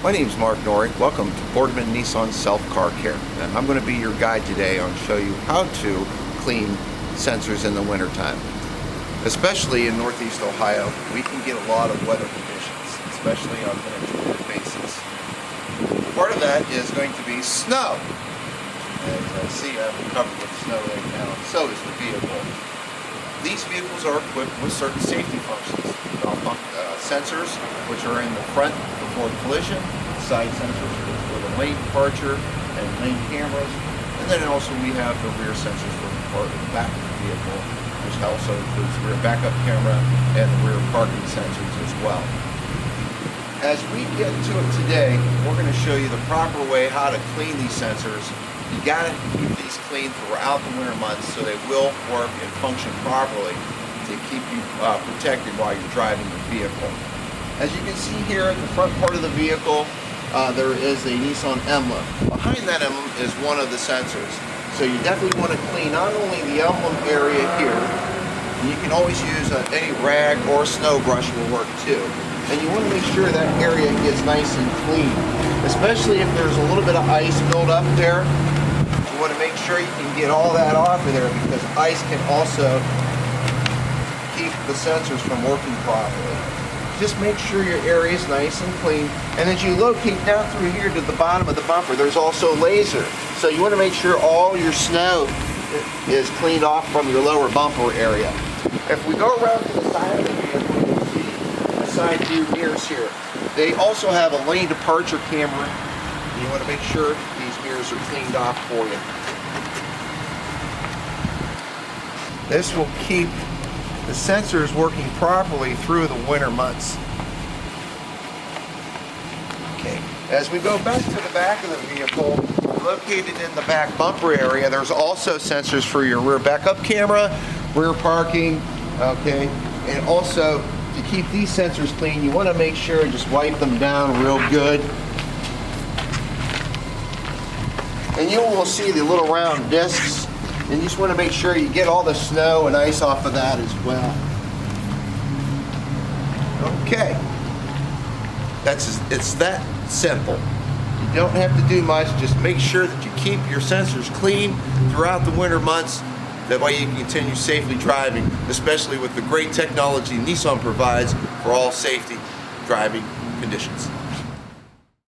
My name is Mark Nori. Welcome to Boardman Nissan Self Car Care. And I'm going to be your guide today on show you how to clean sensors in the wintertime. Especially in Northeast Ohio, we can get a lot of weather conditions, especially on penetrative basis. Part of that is going to be snow. As I see, I'm covered with snow right now. So is the vehicle. These vehicles are equipped with certain safety functions. Sensors, which are in the front before collision, side sensors for the lane departure and lane cameras, and then also we have the rear sensors for the back of the vehicle, which also includes rear backup camera and the rear parking sensors as well. As we get to it today, we're going to show you the proper way how to clean these sensors. You got to keep these clean throughout the winter months so they will work and function properly to keep you protected while you're driving the vehicle. As you can see here at the front part of the vehicle, there is a Nissan emblem. Behind that emblem is one of the sensors. So you definitely want to clean not only the emblem area here, and you can always use any rag or snow brush will work too. And you want to make sure that area gets nice and clean, especially if there's a little bit of ice built up there. You want to make sure you can get all that off of there because ice can also keep the sensors from working properly. Just make sure your area is nice and clean. And as you locate down through here to the bottom of the bumper, there's also laser. So you want to make sure all your snow is cleaned off from your lower bumper area. If we go around to the side of the vehicle, you'll see the side view mirrors here. They also have a lane departure camera. You want to make sure these mirrors are cleaned off for you. This will keep the sensors working properly through the winter months. Okay, as we go back to the back of the vehicle, located in the back bumper area, there's also sensors for your rear backup camera, rear parking, okay, and also to keep these sensors clean, you want to make sure just wipe them down real good. And you will see the little round discs. And you just want to make sure you get all the snow and ice off of that as well. Okay. It's that simple. You don't have to do much. Just make sure that you keep your sensors clean throughout the winter months. That way you can continue safely driving, especially with the great technology Nissan provides for all safety driving conditions.